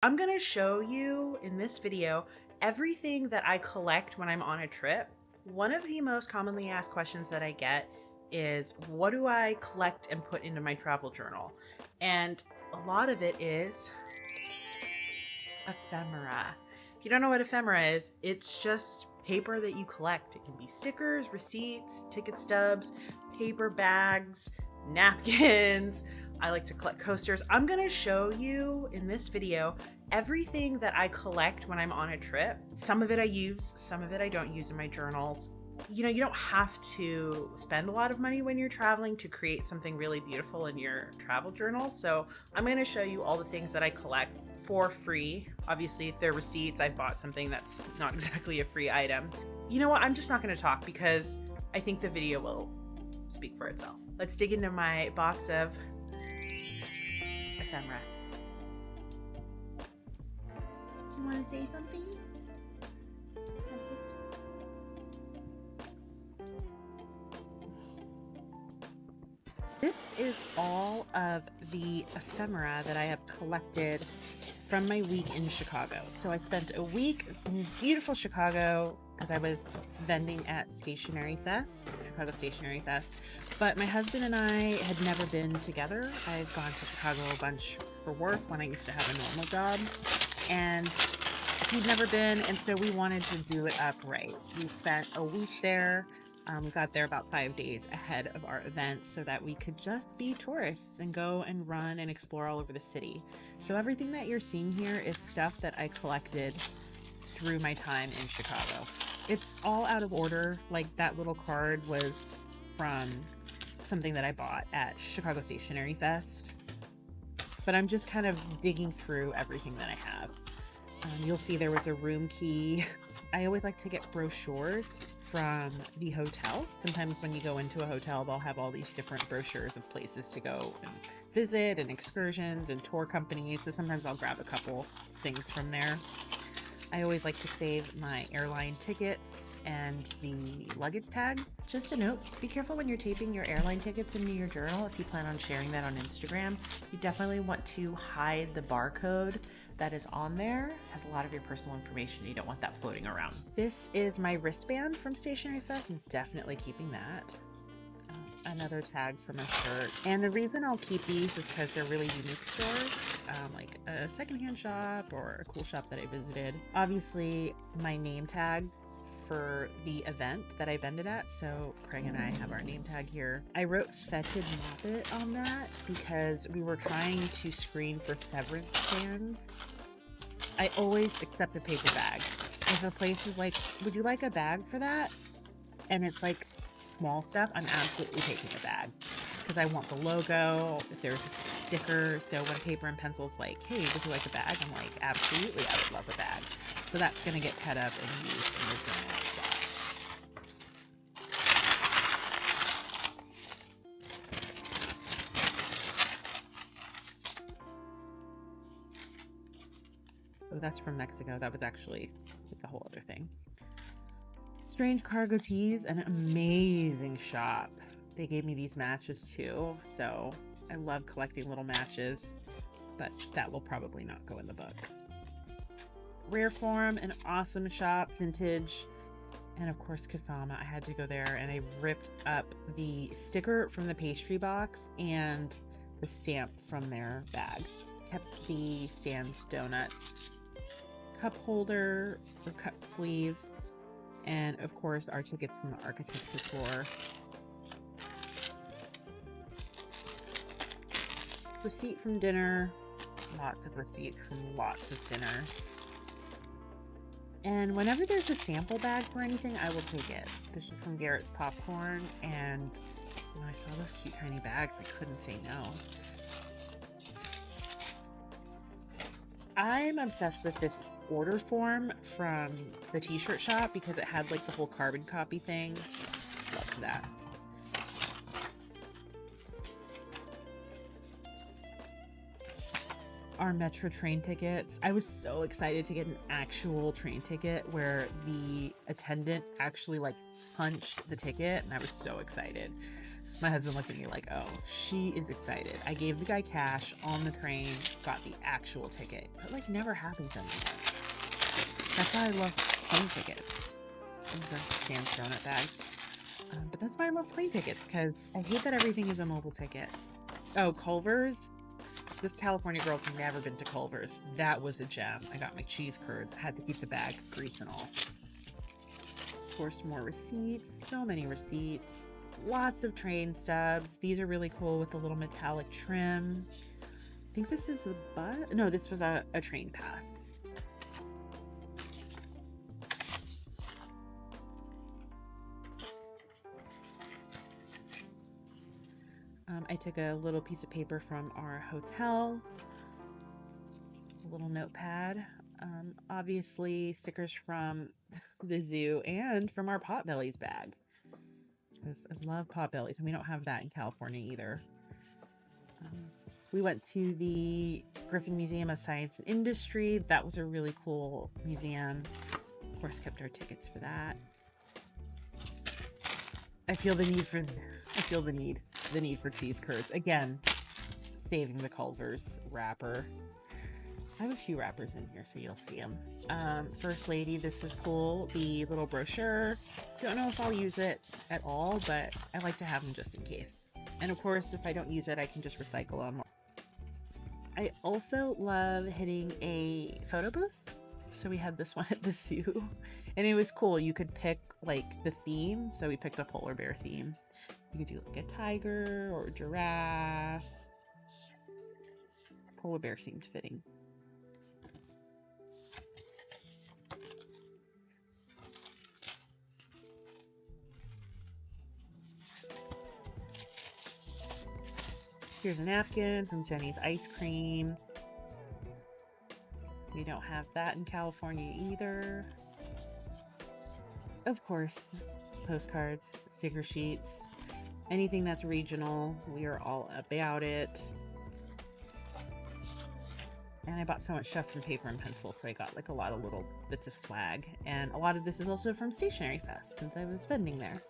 I'm going to show you in this video everything that I collect when I'm on a trip. One of the most commonly asked questions that I get is, what do I collect and put into my travel journal? And a lot of it is ephemera. If you don't know what ephemera is, it's just paper that you collect. It can be stickers, receipts, ticket stubs, paper bags, napkins. I like to collect coasters. I'm gonna show you in this video everything that I collect when I'm on a trip. Some of it I use, some of it I don't use in my journals. You know, you don't have to spend a lot of money when you're traveling to create something really beautiful in your travel journal. So I'm gonna show you all the things that I collect for free. Obviously, if they're receipts, I bought something that's not exactly a free item. You know what, I'm just not gonna talk because I think the video will speak for itself. Let's dig into my box of ephemera. Do you want to say something? This is all of the ephemera that I have collected from my week in Chicago. So I spent a week in beautiful Chicago because I was vending at Stationery Fest, Chicago Stationery Fest. But my husband and I had never been together. I've gone to Chicago a bunch for work when I used to have a normal job. And he'd never been, and so we wanted to do it up right. We spent a week there. We got there about 5 days ahead of our event so that we could just be tourists and go and run and explore all over the city. So everything that you're seeing here is stuff that I collected through my time in Chicago. It's all out of order. Like that little card was from something that I bought at Chicago Stationery Fest. But I'm just kind of digging through everything that I have. You'll see there was a room key. I always like to get brochures from the hotel. Sometimes when you go into a hotel, they'll have all these different brochures of places to go and visit and excursions and tour companies. So sometimes I'll grab a couple things from there. I always like to save my airline tickets and the luggage tags. Just a note, be careful when you're taping your airline tickets into your journal. If you plan on sharing that on Instagram, you definitely want to hide the barcode that is on there. It has a lot of your personal information. You don't want that floating around. This is my wristband from Stationery Fest. I'm definitely keeping that. Another tag for my shirt. And the reason I'll keep these is because they're really unique stores, like a secondhand shop or a cool shop that I visited. Obviously, my name tag for the event that I vended at. So Craig and I have our name tag here. I wrote Fetid Moppet on that because we were trying to screen for severance plans. I always accept a paper bag. If a place was like, would you like a bag for that? And it's like small stuff, I'm absolutely taking a bag because I want the logo. If there's a sticker, so when paper and pencil's like, hey, would you like a bag? I'm like, absolutely, I would love a bag. So that's going to get cut up and used in the journal as well. Oh, that's from Mexico. That was actually like a whole other thing. Strange cargo tees, an amazing shop. They gave me these matches too, so I love collecting little matches, but that will probably not go in the book. Rare Form, an awesome shop, vintage, and of course Kasama. I had to go there, and I ripped up the sticker from the pastry box and the stamp from their bag. Kept the Stan's Donuts cup holder or cup sleeve, and of course our tickets from the architecture tour. Receipt from dinner, lots of receipt from lots of dinners. And whenever there's a sample bag for anything, I will take it. This is from Garrett's Popcorn, and when I saw those cute tiny bags, I couldn't say no. I'm obsessed with this order form from the t-shirt shop because it had like the whole carbon copy thing. Loved that. Our metro train tickets. I was so excited to get an actual train ticket where the attendant actually like punched the ticket, and I was so excited. My husband looked at me like, oh, she is excited. I gave the guy cash on the train, got the actual ticket. That like never happens anymore. That's why I love plane tickets. The Sam's donut bag. But that's why I love plane tickets, because I hate that everything is a mobile ticket. Oh, Culver's. This California girl's never been to Culver's. That was a gem. I got my cheese curds. I had to keep the bag, grease and all. Of course, more receipts. So many receipts. Lots of train stubs. These are really cool with the little metallic trim. I think this is the bus. No, this was a train pass. I took a little piece of paper from our hotel, a little notepad, obviously stickers from the zoo and from our Potbellies bag. I love Potbellies, and we don't have that in California either. We went to the Griffin Museum of Science and Industry. That was a really cool museum. Of course, kept our tickets for that. I feel the need for cheese curds. Again, saving the Culver's wrapper. I have a few wrappers in here, so you'll see them. First Lady, this is cool. The little brochure. Don't know if I'll use it at all, but I like to have them just in case. And of course, if I don't use it, I can just recycle them. I also love hitting a photo booth. So we had this one at the zoo, and it was cool. You could pick like the theme. So we picked a polar bear theme. You could do like a tiger or a giraffe. Polar bear seemed fitting. Here's a napkin from Jenny's Ice Cream. We don't have that in California either. Of course, postcards, sticker sheets, anything that's regional, we are all about it. And I bought so much stuff from paper and pencil, so I got like a lot of little bits of swag. And a lot of this is also from Stationery Fest, since I was vending there.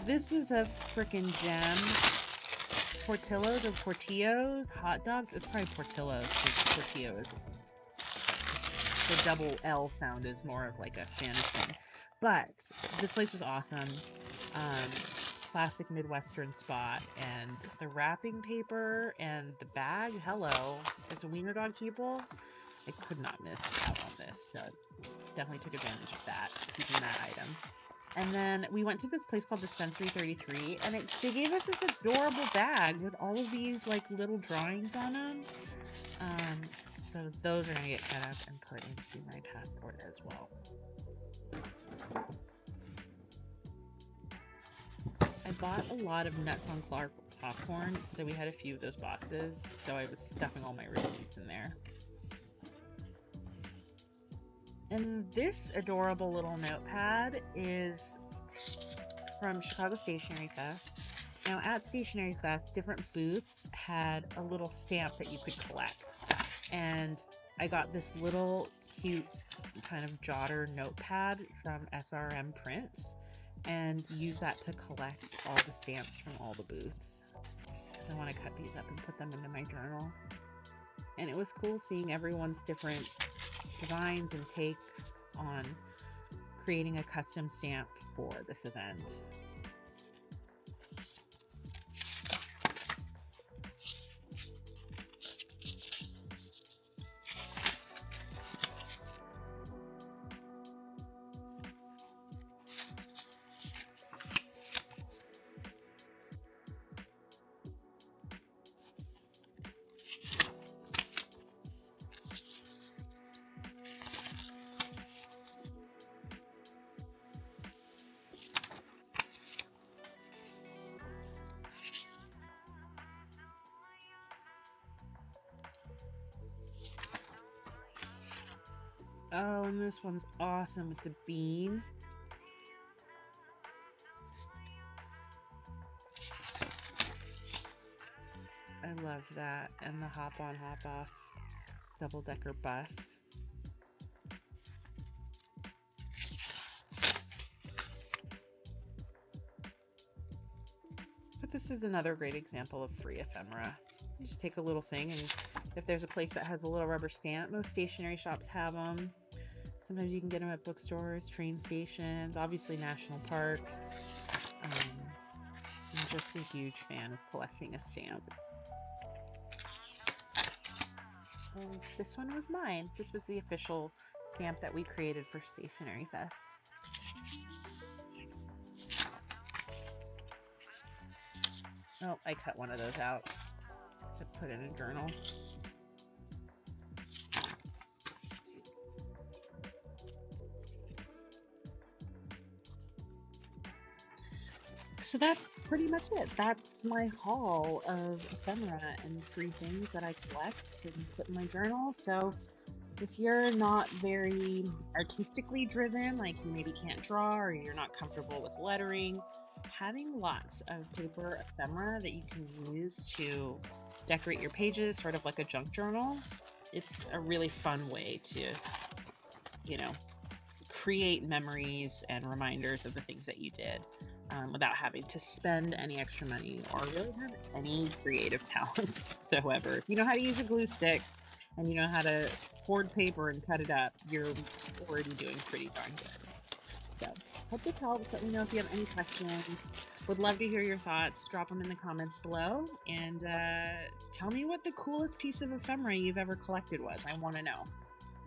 This is a freaking gem. Portillo's or Portillo's hot dogs. It's probably Portillo's because Portillo's. The double L sound is more of like a Spanish thing. But this place was awesome. Classic Midwestern spot, and the wrapping paper and the bag. Hello, it's a wiener dog people. I could not miss out on this, so definitely took advantage of that, keeping that item. And then we went to this place called Dispensary 33, and they gave us this adorable bag with all of these like little drawings on them. So those are gonna get cut up and put into my passport as well. I bought a lot of Nuts on Clark popcorn, so we had a few of those boxes, so I was stuffing all my receipts in there. And this adorable little notepad is from Chicago Stationery Fest. Now at Stationery Fest, different booths had a little stamp that you could collect. And I got this little cute kind of jotter notepad from SRM Prints and used that to collect all the stamps from all the booths. I want to cut these up and put them into my journal. And it was cool seeing everyone's different designs and take on creating a custom stamp for this event. Oh, and this one's awesome with the bean. I loved that. And the hop on, hop off double-decker bus. This is another great example of free ephemera. You just take a little thing, and if there's a place that has a little rubber stamp, most stationery shops have them. Sometimes you can get them at bookstores, train stations, obviously national parks. I'm just a huge fan of collecting a stamp. And this one was mine. This was the official stamp that we created for Stationery Fest. Oh, I cut one of those out to put in a journal. So that's pretty much it. That's my haul of ephemera and free things that I collect and put in my journal. So if you're not very artistically driven, like you maybe can't draw or you're not comfortable with lettering, having lots of paper ephemera that you can use to decorate your pages, sort of like a junk journal, it's a really fun way to, create memories and reminders of the things that you did. Without having to spend any extra money or really have any creative talents whatsoever. If you know how to use a glue stick and you know how to hoard paper and cut it up, you're already doing pretty darn good. So, hope this helps. Let me know if you have any questions. Would love to hear your thoughts. Drop them in the comments below and tell me what the coolest piece of ephemera you've ever collected was. I want to know.